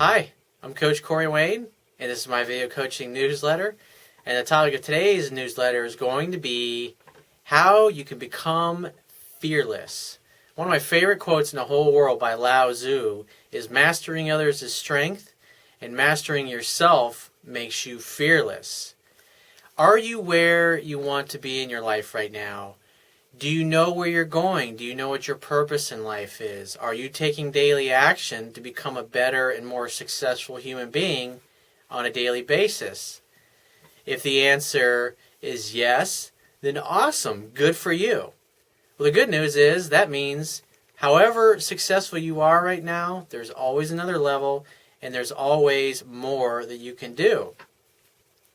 Hi, I'm Coach Corey Wayne, and this is my video coaching newsletter. And the topic of today's newsletter is going to be how you can become fearless. One of my favorite quotes in the whole world by Lao Tzu is mastering others is strength, and mastering yourself makes you fearless. Are you where you want to be in your life right now? Do you know where you're going? Do you know what your purpose in life is? Are you taking daily action to become a better and more successful human being on a daily basis? If the answer is yes, then awesome, good for you. Well, the good news is that means however successful you are right now, there's always another level and there's always more that you can do.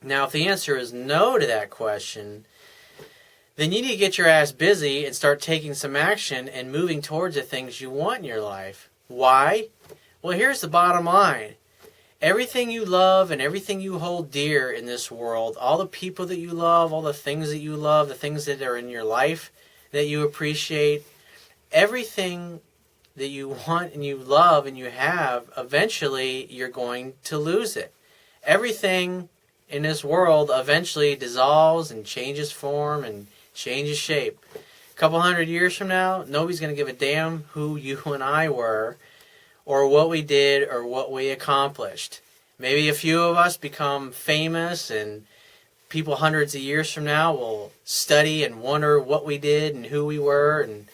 Now, if the answer is no to that question, then you need to get your ass busy and start taking some action and moving towards the things you want in your life. Why? Well, here's the bottom line. Everything you love and everything you hold dear in this world, all the people that you love, all the things that you love, the things that are in your life that you appreciate, everything that you want and you love and you have, eventually you're going to lose it. Everything in this world eventually dissolves and changes form and changes shape. A couple hundred years from now, nobody's going to give a damn who you and I were or what we did or what we accomplished. Maybe a few of us become famous and people hundreds of years from now will study and wonder what we did and who we were, and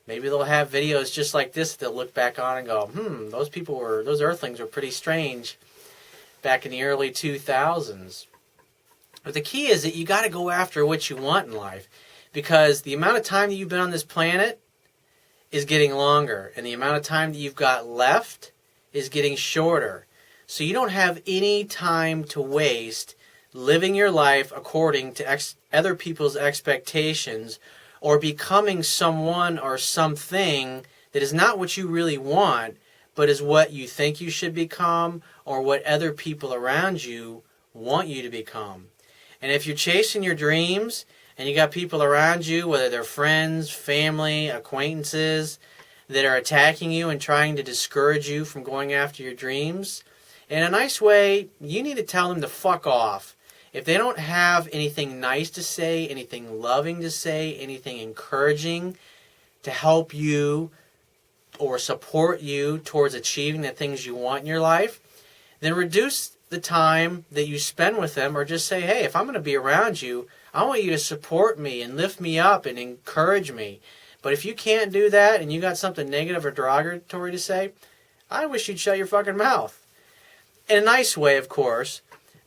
maybe they'll have videos just like this that they'll look back on and go, those earthlings were pretty strange back in the early 2000s. But the key is that you got to go after what you want in life, because the amount of time that you've been on this planet is getting longer, and the amount of time that you've got left is getting shorter. So you don't have any time to waste living your life according to other people's expectations or becoming someone or something that is not what you really want, but is what you think you should become or what other people around you want you to become. And if you're chasing your dreams and you got people around you, whether they're friends, family, acquaintances, that are attacking you and trying to discourage you from going after your dreams, in a nice way, you need to tell them to fuck off. If they don't have anything nice to say, anything loving to say, anything encouraging to help you or support you towards achieving the things you want in your life, then reduce the time that you spend with them, or just say, hey, if I'm going to be around you, I want you to support me and lift me up and encourage me. But if you can't do that and you got something negative or derogatory to say, I wish you'd shut your fucking mouth. In a nice way, of course,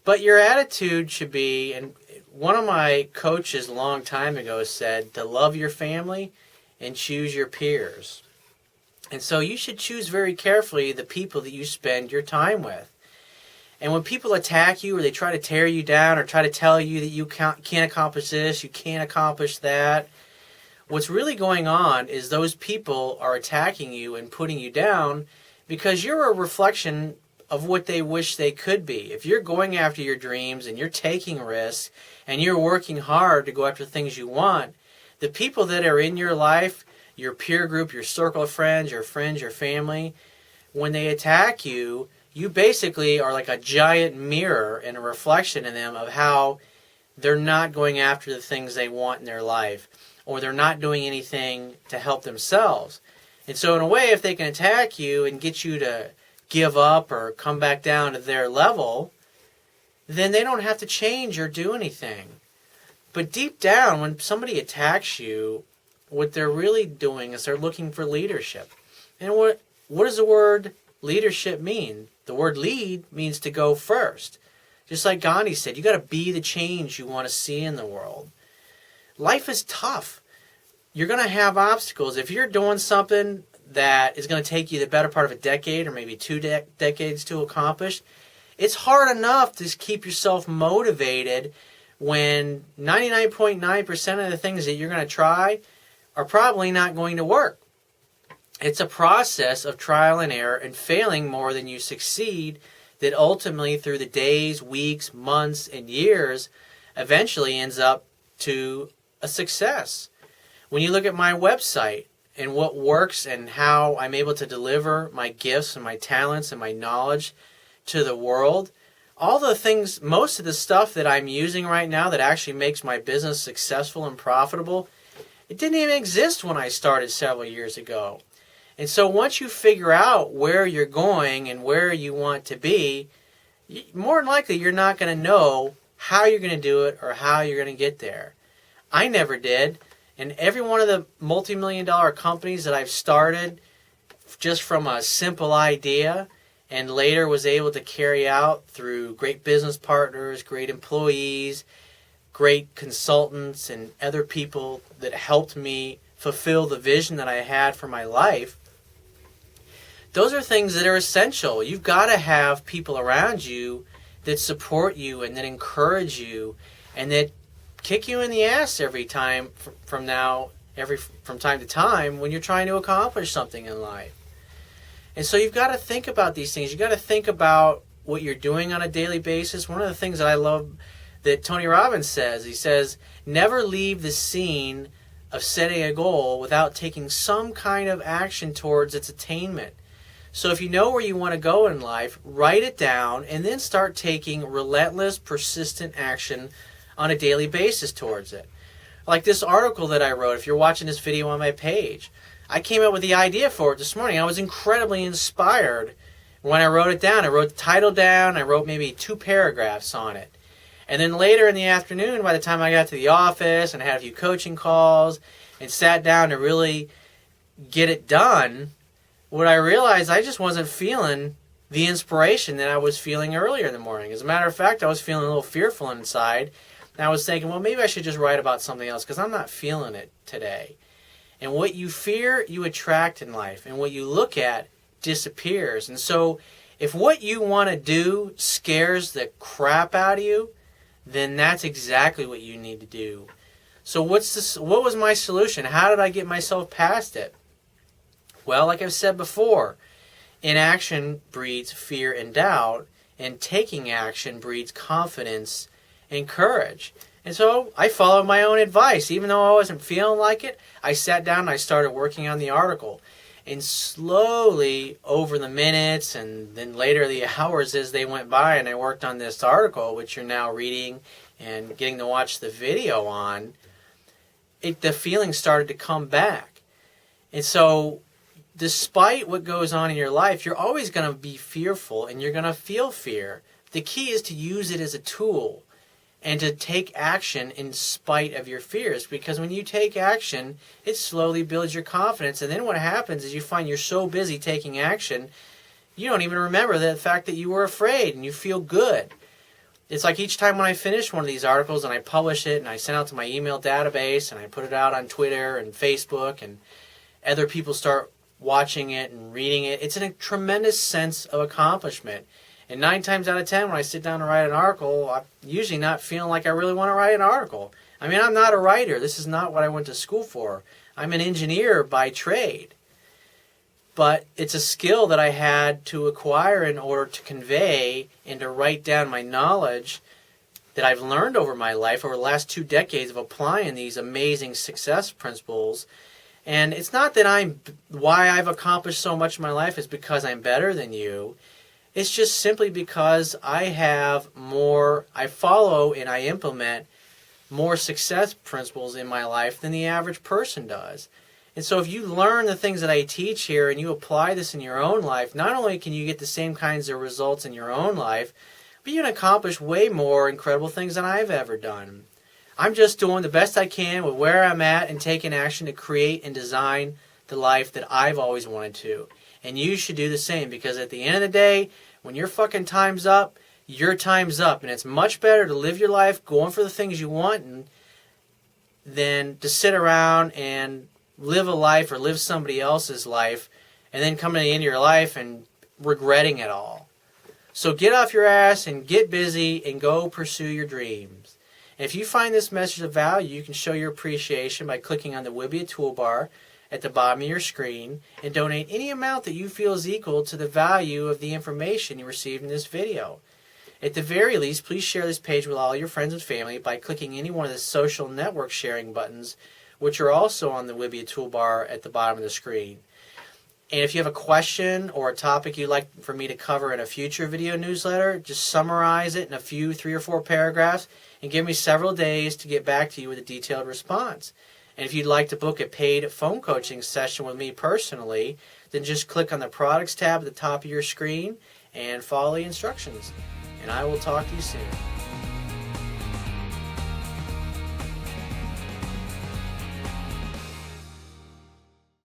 but your attitude should be, and one of my coaches a long time ago said, to love your family and choose your peers. And so you should choose very carefully the people that you spend your time with. And when people attack you or they try to tear you down or try to tell you that you can't accomplish this, you can't accomplish that, what's really going on is those people are attacking you and putting you down because you're a reflection of what they wish they could be. If you're going after your dreams and you're taking risks and you're working hard to go after things you want, the people that are in your life, your peer group, your circle of friends, your family, when they attack you, you basically are like a giant mirror and a reflection in them of how they're not going after the things they want in their life, or they're not doing anything to help themselves. And so in a way, if they can attack you and get you to give up or come back down to their level, then they don't have to change or do anything. But deep down, when somebody attacks you, what they're really doing is they're looking for leadership. And what does the word leadership mean? The word lead means to go first. Just like Gandhi said, you got to be the change you want to see in the world. Life is tough. You're going to have obstacles. If you're doing something that is going to take you the better part of a decade or maybe two decades to accomplish, it's hard enough to keep yourself motivated when 99.9% of the things that you're going to try are probably not going to work. It's a process of trial and error and failing more than you succeed that ultimately through the days, weeks, months, and years eventually ends up to a success. When you look at my website, and what works and how I'm able to deliver my gifts and my talents and my knowledge to the world, all the things, most of the stuff that I'm using right now that actually makes my business successful and profitable, it didn't even exist when I started several years ago. And so once you figure out where you're going and where you want to be, more than likely you're not going to know how you're going to do it or how you're going to get there. I never did. And every one of the multi-million-dollar companies that I've started just from a simple idea and later was able to carry out through great business partners, great employees, great consultants, and other people that helped me fulfill the vision that I had for my life, those are things that are essential. You've got to have people around you that support you and that encourage you and that kick you in the ass every time from time to time when you're trying to accomplish something in life. And so you've got to think about these things. You've got to think about what you're doing on a daily basis. One of the things that I love that Tony Robbins says, he says, never leave the scene of setting a goal without taking some kind of action towards its attainment. So if you know where you want to go in life, write it down and then start taking relentless, persistent action on a daily basis towards it. Like this article that I wrote, if you're watching this video on my page, I came up with the idea for it this morning. I was incredibly inspired when I wrote it down. I wrote the title down. I wrote maybe 2 paragraphs on it. And then later in the afternoon, by the time I got to the office and I had a few coaching calls and sat down to really get it done, what I realized, I just wasn't feeling the inspiration that I was feeling earlier in the morning. As a matter of fact, I was feeling a little fearful inside. And I was thinking, well, maybe I should just write about something else because I'm not feeling it today. And what you fear, you attract in life. And what you look at disappears. And so if what you want to do scares the crap out of you, then that's exactly what you need to do. So what was my solution? How did I get myself past it? Well, like I've said before, inaction breeds fear and doubt, and taking action breeds confidence and courage. And so I followed my own advice. Even though I wasn't feeling like it, I sat down and I started working on the article. And slowly, over the minutes and then later the hours as they went by and I worked on this article, which you're now reading and getting to watch the video on, the feelings started to come back. And so despite what goes on in your life, you're always going to be fearful and you're going to feel fear. The key is to use it as a tool and to take action in spite of your fears. Because when you take action, it slowly builds your confidence. And then what happens is you find you're so busy taking action, you don't even remember the fact that you were afraid and you feel good. It's like each time when I finish one of these articles and I publish it and I send it out to my email database and I put it out on Twitter and Facebook and other people start watching it and reading it, it's a tremendous sense of accomplishment. And 9 times out of 10, when I sit down to write an article, I'm usually not feeling like I really want to write an article. I mean, I'm not a writer. This is not what I went to school for. I'm an engineer by trade. But it's a skill that I had to acquire in order to convey and to write down my knowledge that I've learned over my life, over the last 2 decades of applying these amazing success principles. And it's not that why I've accomplished so much in my life is because I'm better than you. It's just simply because I follow and I implement more success principles in my life than the average person does. And so if you learn the things that I teach here and you apply this in your own life, not only can you get the same kinds of results in your own life, but you can accomplish way more incredible things than I've ever done. I'm just doing the best I can with where I'm at and taking action to create and design the life that I've always wanted to. And you should do the same, because at the end of the day, when your fucking time's up, your time's up. And it's much better to live your life going for the things you want than to sit around and live a life or live somebody else's life and then come to the end of your life and regretting it all. So get off your ass and get busy and go pursue your dreams. And if you find this message of value, you can show your appreciation by clicking on the Wibbia toolbar at the bottom of your screen and donate any amount that you feel is equal to the value of the information you received in this video. At the very least, please share this page with all your friends and family by clicking any one of the social network sharing buttons which are also on the Wibbia toolbar at the bottom of the screen. And if you have a question or a topic you'd like for me to cover in a future video newsletter, just summarize it in a few 3 or 4 paragraphs and give me several days to get back to you with a detailed response. And if you'd like to book a paid phone coaching session with me personally, then just click on the Products tab at the top of your screen and follow the instructions. And I will talk to you soon.